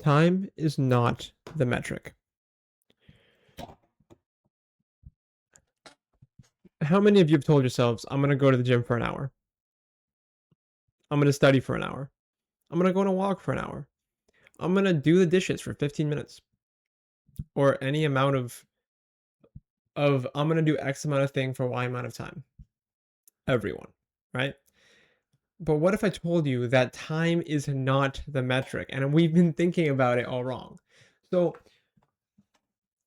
Time is not the metric. How many of you have told yourselves, I'm going to go to the gym for an hour? I'm going to study for an hour. I'm going to go on a walk for an hour. I'm going to do the dishes for 15 minutes or any amount of I'm going to do X amount of thing for Y amount of time. Everyone, right? But what if I told you that time is not the metric and we've been thinking about it all wrong? So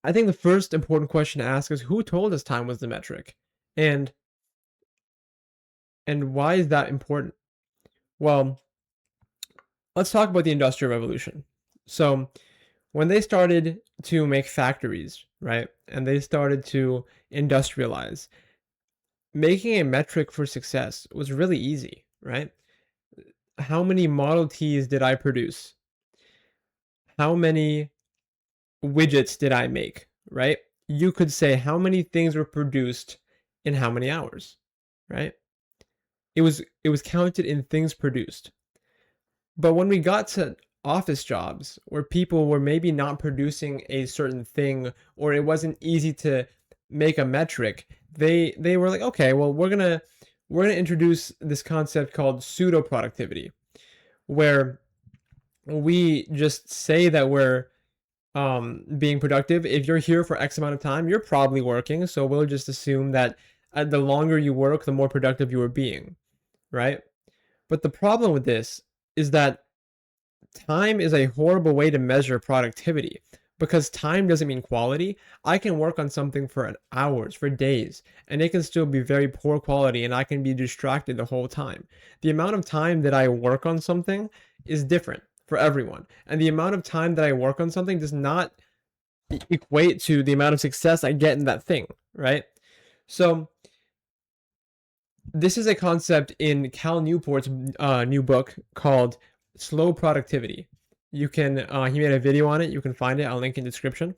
I think the first important question to ask is who told us time was the metric? And why is that important? Well, let's talk about the Industrial Revolution. So when they started to make factories, right? And they started to industrialize, making a metric for success was really easy, right? How many Model Ts did I produce? How many widgets did I make, right? You could say how many things were produced in how many hours, right? It was counted in things produced. But when we got to office jobs where people were maybe not producing a certain thing or it wasn't easy to make a metric, they were like, okay, well we're gonna introduce this concept called pseudo productivity, where we just say that we're being productive. If you're here for X amount of time, you're probably working, so we'll just assume that the longer you work, the more productive you are being, right? But the problem with this is that time is a horrible way to measure productivity because time doesn't mean quality. I can work on something for hours, for days, and it can still be very poor quality and I can be distracted the whole time. The amount of time that I work on something is different for everyone. And the amount of time that I work on something does not equate to the amount of success I get in that thing, right? So this is a concept in Cal Newport's new book called Slow Productivity. You can he made a video on it. You can find it. I'll link in the description.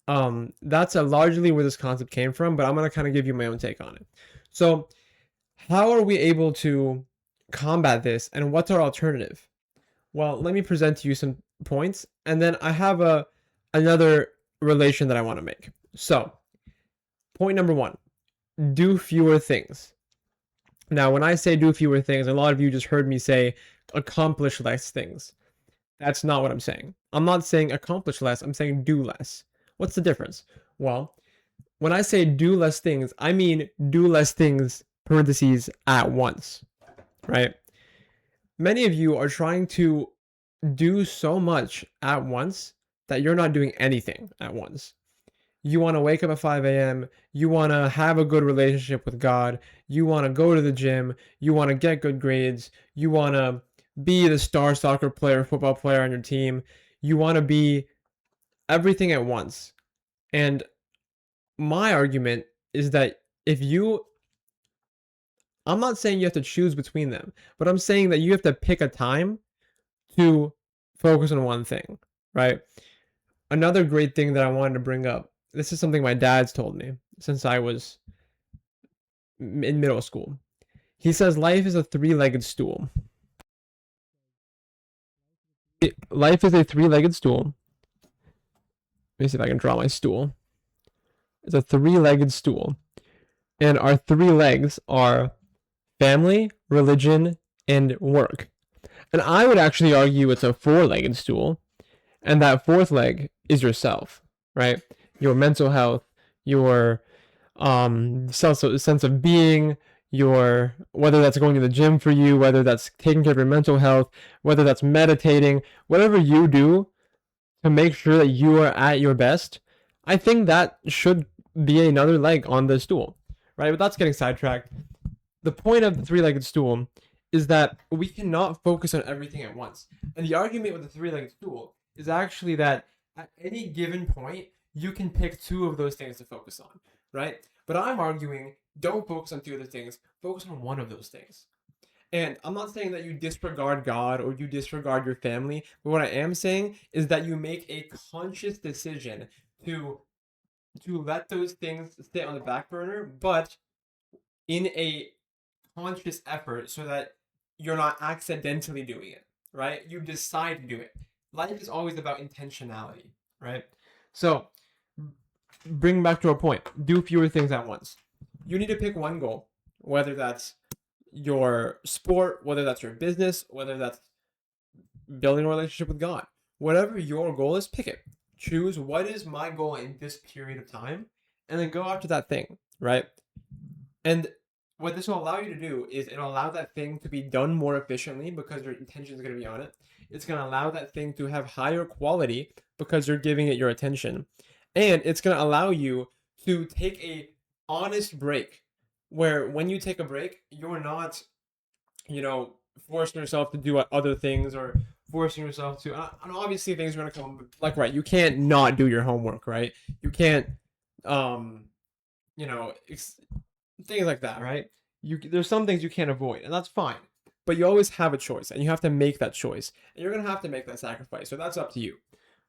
That's largely where this concept came from, but I'm gonna kind of give you my own take on it. So, how are we able to combat this, and what's our alternative? Well, let me present to you some points, and then I have another relation that I want to make. So, point number one: do fewer things. Now, when I say do fewer things, a lot of you just heard me say accomplish less things. That's not what I'm saying. I'm not saying accomplish less, I'm saying do less. What's the difference? Well, when I say do less things, I mean do less things, parentheses, at once, right? Many of you are trying to do so much at once that you're not doing anything at once. You want to wake up at 5 a.m. You want to have a good relationship with God. You want to go to the gym. You want to get good grades. You want to be the star soccer player, football player on your team. You want to be everything at once. And my argument is that if you, I'm not saying you have to choose between them, but I'm saying that you have to pick a time to focus on one thing, right? Another great thing that I wanted to bring up, this is something my dad's told me since I was in middle school. He says life is a three-legged stool. Life is a three-legged stool. Let me see if I can draw my stool. It's a three-legged stool. And our three legs are family, religion, and work. And I would actually argue it's a four-legged stool. And that fourth leg is yourself, right? Your mental health, your sense of being, your whether that's going to the gym for you, whether that's taking care of your mental health, whether that's meditating, whatever you do to make sure that you are at your best, I think that should be another leg on the stool, right? But that's getting sidetracked. The point of the three-legged stool is that we cannot focus on everything at once. And the argument with the three-legged stool is actually that at any given point, you can pick two of those things to focus on, right? But I'm arguing don't focus on two of the things, focus on one of those things. And I'm not saying that you disregard God or you disregard your family, but what I am saying is that you make a conscious decision to let those things stay on the back burner, but in a conscious effort so that you're not accidentally doing it, right? You decide to do it. Life is always about intentionality, right? So, bring back to our point, do fewer things at once. You need to pick one goal, whether that's your sport, whether that's your business, whether that's building a relationship with God. Whatever your goal is, pick it. Choose what is my goal in this period of time, and then go after that thing, right? And what this will allow you to do is it'll allow that thing to be done more efficiently because your intention is going to be on it. It's going to allow that thing to have higher quality because you're giving it your attention. And it's going to allow you to take a honest break where when you take a break, you're not, forcing yourself to do other things or forcing yourself to, and obviously things are going to come, like, right, you can't not do your homework, right? You can't, um, you know, things like that, right? There's some things you can't avoid, and that's fine. But you always have a choice, and you have to make that choice, and you're gonna have to make that sacrifice. So that's up to you.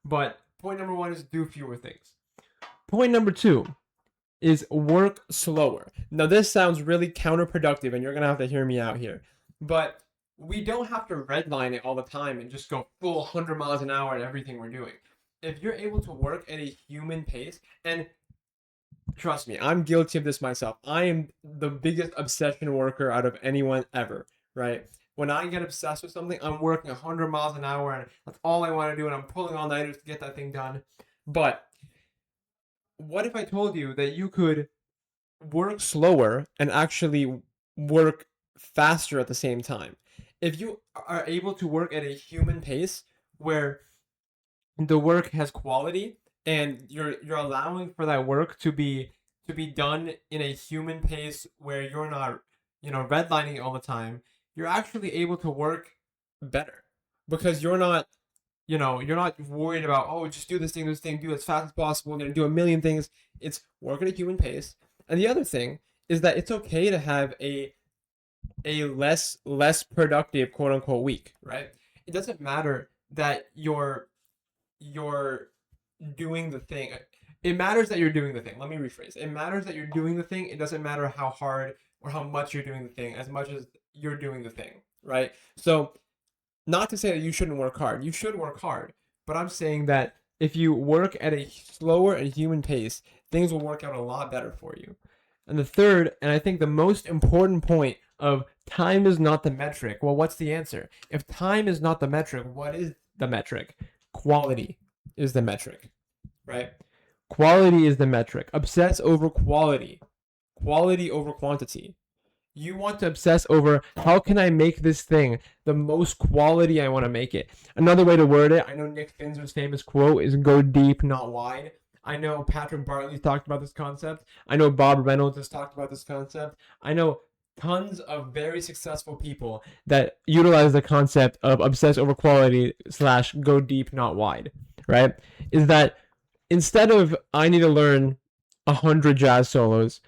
But point number one is do fewer things. Point number two is work slower. Now this sounds really counterproductive, and you're gonna have to hear me out here. But we don't have to redline it all the time and just go full 100 miles an hour at everything we're doing. If you're able to work at a human pace, and trust me, I'm guilty of this myself. I am the biggest obsession worker out of anyone ever, right? When I get obsessed with something, I'm working 100 miles an hour and that's all I want to do, and I'm pulling all nighters to get that thing done. But what if I told you that you could work slower and actually work faster at the same time? If you are able to work at a human pace where the work has quality and you're allowing for that work to be done in a human pace where you're not redlining it all the time, you're actually able to work better because you're not worried about, oh, just do this thing, do as fast as possible, I'm gonna do a million things. It's work at a human pace. And the other thing is that it's okay to have a less productive quote unquote week, right? It doesn't matter that you're doing the thing. It matters that you're doing the thing. Let me rephrase. It matters that you're doing the thing. It doesn't matter how hard or how much you're doing the thing, as much as you're doing the thing, right? So, not to say that you shouldn't work hard. You should work hard. But I'm saying that if you work at a slower and human pace, things will work out a lot better for you. And the third, and I think the most important point of time is not the metric. Well, what's the answer? If time is not the metric, what is the metric? Quality is the metric, right? Quality is the metric. Obsess over quality. Quality over quantity. You want to obsess over how can I make this thing the most quality I want to make it. Another way to word it, I know Nick Finzer's famous quote is go deep, not wide. I know Patrick Bartley's talked about this concept. I know Bob Reynolds has talked about this concept. I know tons of very successful people that utilize the concept of obsess over quality / go deep, not wide, right? Is that instead of I need to learn 100 jazz solos,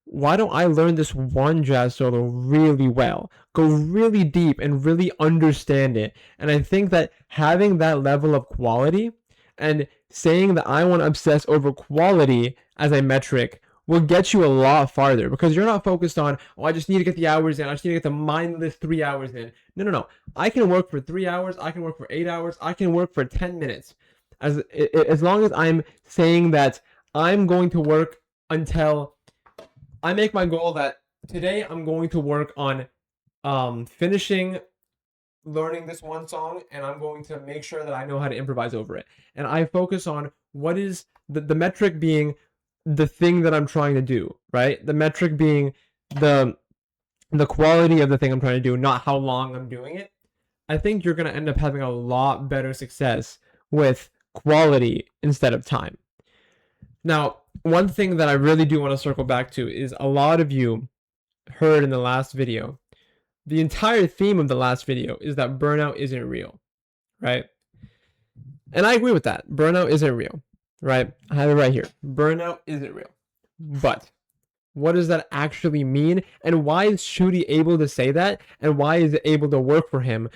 why don't I learn this one jazz solo really well, go really deep and really understand it? And I think that having that level of quality and saying that I want to obsess over quality as a metric will get you a lot farther because you're not focused on, oh, I just need to get the hours in. I just need to get the mindless 3 hours in. No. I can work for 3 hours. I can work for 8 hours. I can work for 10 minutes. As long as I'm saying that I'm going to work until I make my goal that today I'm going to work on finishing learning this one song, and I'm going to make sure that I know how to improvise over it. And I focus on what is the metric being the thing that I'm trying to do, right? The metric being the quality of the thing I'm trying to do, not how long I'm doing it. I think you're going to end up having a lot better success with quality instead of time. Now, one thing that I really do want to circle back to is a lot of you heard in the last video, the entire theme of the last video is that burnout isn't real, right? And I agree with that. Burnout isn't real, right? I have it right here. Burnout isn't real. But what does that actually mean? And why is Shooty able to say that? And why is it able to work for him?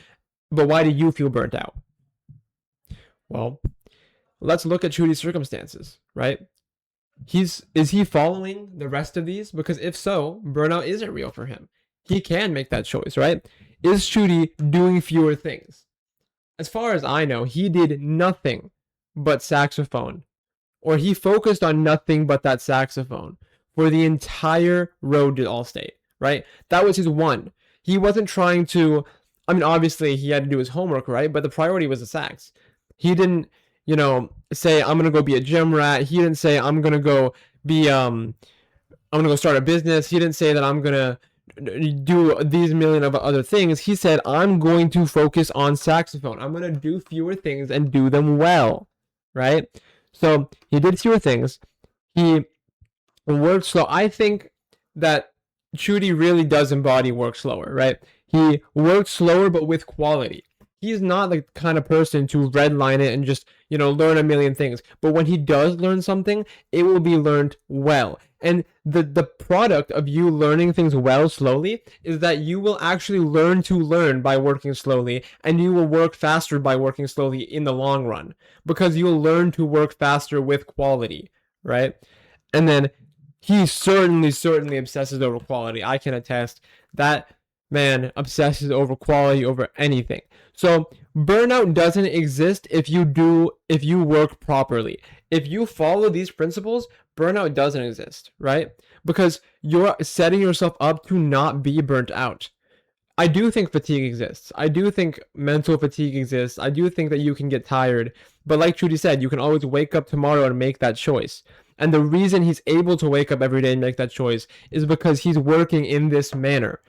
But why do you feel burnt out? Well, let's look at Shooty's circumstances, right? Is he following the rest of these? Because if so, burnout isn't real for him. He can make that choice, right? Is Shooty doing fewer things? as far as I know, he did nothing but saxophone, or he focused on nothing but that saxophone for the entire road to Allstate, right? That was his one. He wasn't trying to, I mean, obviously he had to do his homework, right? But the priority was the sax. He didn't, say, I'm going to go be a gym rat. He didn't say, I'm going to go be, I'm gonna go start a business. He didn't say that I'm gonna do these million of other things. He said, I'm going to focus on saxophone. I'm gonna do fewer things and do them well, right? So he did fewer things. He worked slow. I think that Chudy really does embody work slower, right? He works slower but with quality. He's not the kind of person to redline it and just, learn a million things. But when he does learn something, it will be learned well. And the product of you learning things well slowly is that you will actually learn to learn by working slowly, and you will work faster by working slowly in the long run, because you'll learn to work faster with quality, right? And then he certainly obsesses over quality. I can attest that man obsesses over quality over anything. So burnout doesn't exist if you work properly. If you follow these principles, burnout doesn't exist, right? Because you're setting yourself up to not be burnt out. I do think fatigue exists. I do think mental fatigue exists. I do think that you can get tired. But like Trudy said, you can always wake up tomorrow and make that choice. And the reason he's able to wake up every day and make that choice is because he's working in this manner.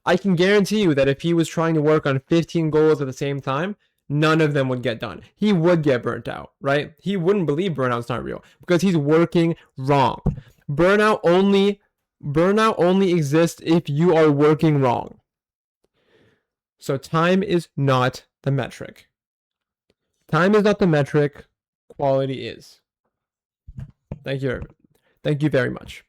I can guarantee you that if he was trying to work on 15 goals at the same time, none of them would get done. He would get burnt out, right? He wouldn't believe burnout's not real because he's working wrong. Burnout only exists if you are working wrong. So time is not the metric. Time is not the metric. Quality is. Thank you very much.